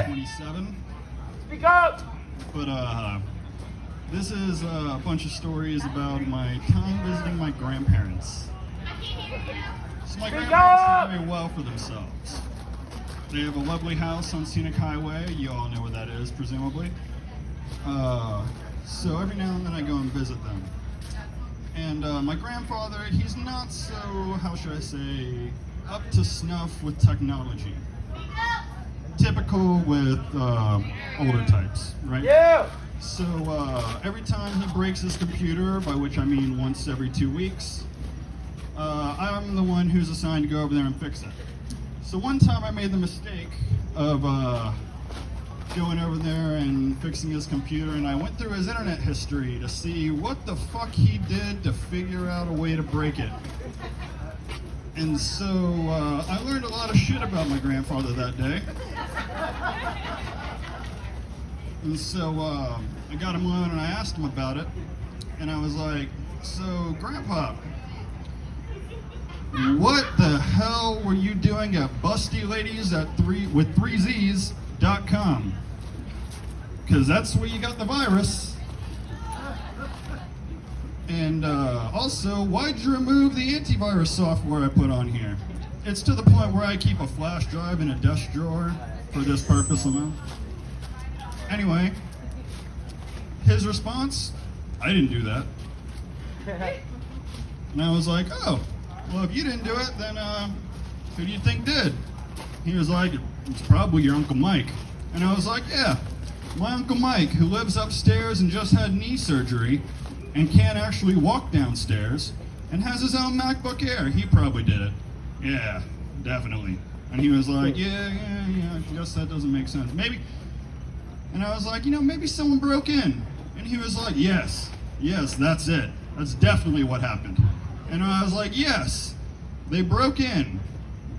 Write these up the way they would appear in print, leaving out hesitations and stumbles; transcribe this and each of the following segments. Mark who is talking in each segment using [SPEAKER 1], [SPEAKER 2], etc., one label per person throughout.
[SPEAKER 1] 27.
[SPEAKER 2] Speak up!
[SPEAKER 1] But this is a bunch of stories about my time visiting my grandparents. So my grandparents do very well for themselves. They have a lovely house on Scenic Highway. You all know where that is, presumably. So every now and then I go and visit them. And my grandfather, he's not so, how should I say, up to snuff with technology. Typical with older types, right?
[SPEAKER 2] Yeah!
[SPEAKER 1] So every time he breaks his computer, by which I mean once every 2 weeks, I'm the one who's assigned to go over there and fix it. So one time I made the mistake of going over there and fixing his computer, and I went through his internet history to see what the fuck he did to figure out a way to break it. And so I learned a lot of shit about my grandfather that day. And so I got him on and I asked him about it. And I was like, so Grandpa, what the hell were you doing at BustyLadies with 3Zs.com? Because that's where you got the virus. And also, why'd you remove the antivirus software I put on here? It's to the point where I keep a flash drive in a desk drawer for this purpose alone. Anyway, his response, I didn't do that. And I was like, oh, well, if you didn't do it, then who do you think did? He was like, it's probably your Uncle Mike. And I was like, yeah, my Uncle Mike, who lives upstairs and just had knee surgery and can't actually walk downstairs and has his own MacBook Air. He probably did it. Yeah, definitely. And he was like, yeah, I guess that doesn't make sense. Maybe. And I was like, maybe someone broke in. And he was like, yes, that's it. That's definitely what happened. And I was like, yes, they broke in,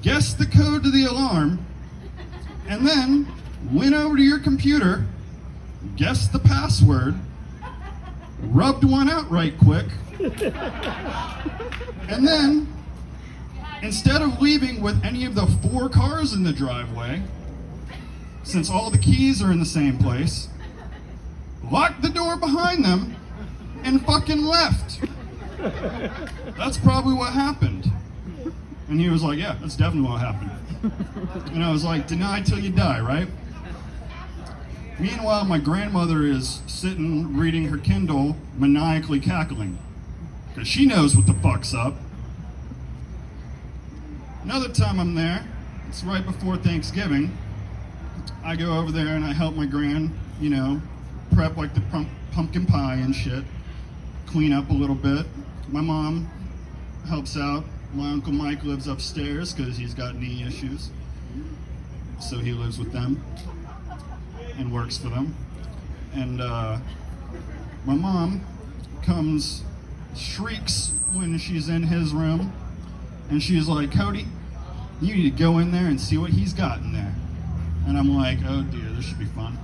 [SPEAKER 1] guessed the code to the alarm, and then went over to your computer, guessed the password, rubbed one out right quick, and then, instead of leaving with any of the 4 cars in the driveway, since all the keys are in the same place, locked the door behind them and fucking left. That's probably what happened. And he was like, yeah, that's definitely what happened. And I was like, deny till you die, right? Meanwhile, my grandmother is sitting reading her Kindle, maniacally cackling, because she knows what the fuck's up. Another time I'm there, it's right before Thanksgiving. I go over there and I help my gran, prep like the pumpkin pie and shit, clean up a little bit. My mom helps out. My Uncle Mike lives upstairs because he's got knee issues, so he lives with them and works for them. And my mom shrieks when she's in his room, and she's like, Cody, you need to go in there and see what he's got in there. And I'm like, oh dear, this should be fun.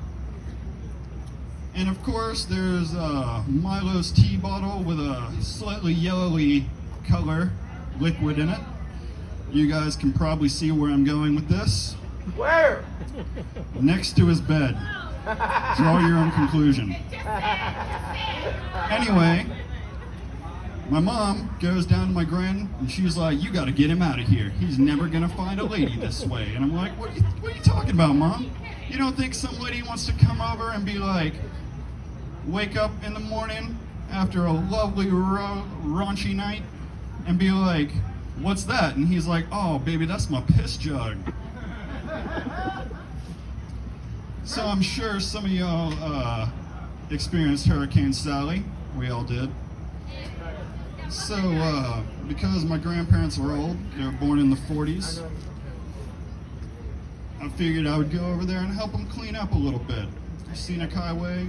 [SPEAKER 1] And of course, there's Milo's tea bottle with a slightly yellowy color liquid in it. You guys can probably see where I'm going with this.
[SPEAKER 2] Where?
[SPEAKER 1] Next to his bed. Draw your own conclusion. Anyway, my mom goes down to my gran and she's like, you gotta get him out of here. He's never gonna find a lady this way. And I'm like, what are you talking about, Mom? You don't think some lady wants to come over and be like, wake up in the morning after a lovely raunchy night and be like, what's that? And he's like, oh baby, that's my piss jug. So I'm sure some of y'all experienced Hurricane Sally. We all did. So because my grandparents were old, they were born in the 40s, I figured I would go over there and help them clean up a little bit. Scenic Highway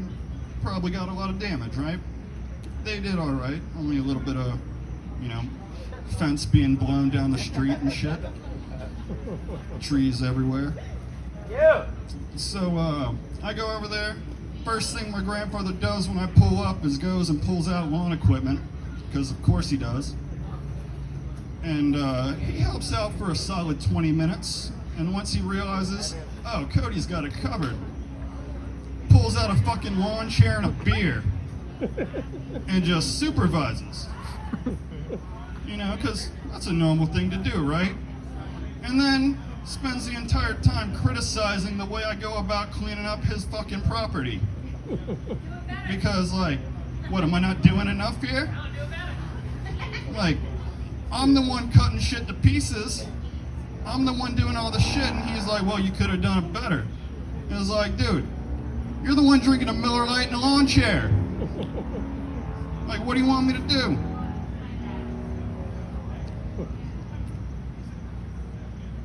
[SPEAKER 1] probably got a lot of damage, right? They did all right. Only a little bit of, fence being blown down the street and shit. Trees everywhere.
[SPEAKER 2] Yeah.
[SPEAKER 1] So I go over there. First thing my grandfather does when I pull up is goes and pulls out lawn equipment, because of course he does. And he helps out for a solid 20 minutes. And once he realizes, oh, Cody's got it covered. Pulls out a fucking lawn chair and a beer and just supervises. You know, because that's a normal thing to do, right? And then spends the entire time criticizing the way I go about cleaning up his fucking property. Because, like, what, am I not doing enough here? Like, I'm the one cutting shit to pieces. I'm the one doing all the shit, and he's like, well, you could have done it better. And it's like, dude, you're the one drinking a Miller Lite in a lawn chair. Like, what do you want me to do?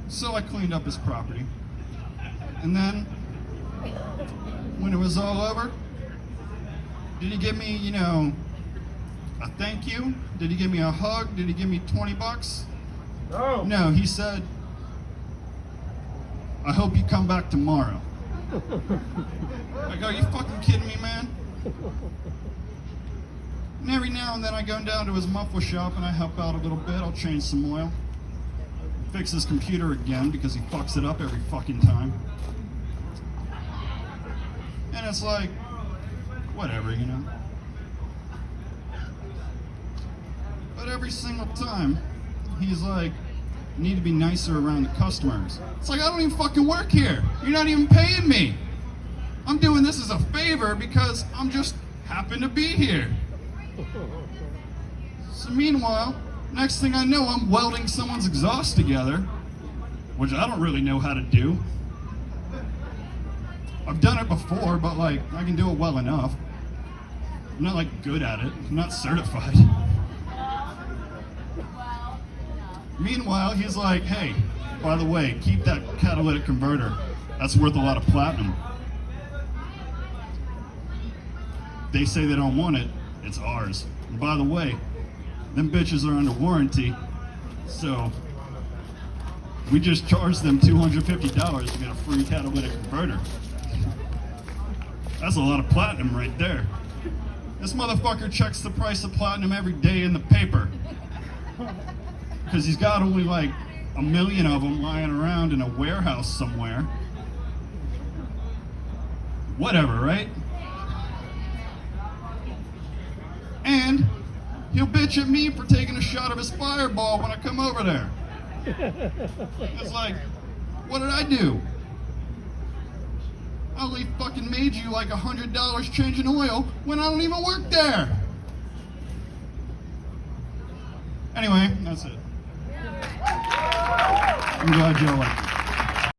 [SPEAKER 1] So I cleaned up his property. And then, when it was all over, did he give me, you know, a thank you? Did he give me a hug? Did he give me 20 bucks?
[SPEAKER 2] No.
[SPEAKER 1] No, he said, I hope you come back tomorrow. Like, are you fucking kidding me, man? And every now and then I go down to his muffler shop and I help out a little bit. I'll change some oil. Fix his computer again because he fucks it up every fucking time. And it's like, whatever, you know. But every single time, he's like, you need to be nicer around the customers. It's like, I don't even fucking work here. You're not even paying me. I'm doing this as a favor because I'm just happen to be here. So meanwhile, next thing I know, I'm welding someone's exhaust together, which I don't really know how to do. I've done it before, but like, I can do it well enough. I'm not like good at it. I'm not certified. Meanwhile, he's like, hey, by the way, keep that catalytic converter. That's worth a lot of platinum. They say they don't want it. It's ours. And by the way, them bitches are under warranty, so we just charged them $250 to get a free catalytic converter. That's a lot of platinum right there. This motherfucker checks the price of platinum every day in the paper. Because he's got only like 1 million of them lying around in a warehouse somewhere. Whatever, right? And he'll bitch at me for taking a shot of his Fireball when I come over there. It's like, what did I do? I only fucking made you like $100 changing oil when I don't even work there. Anyway, that's it. I'm glad y'all liked it.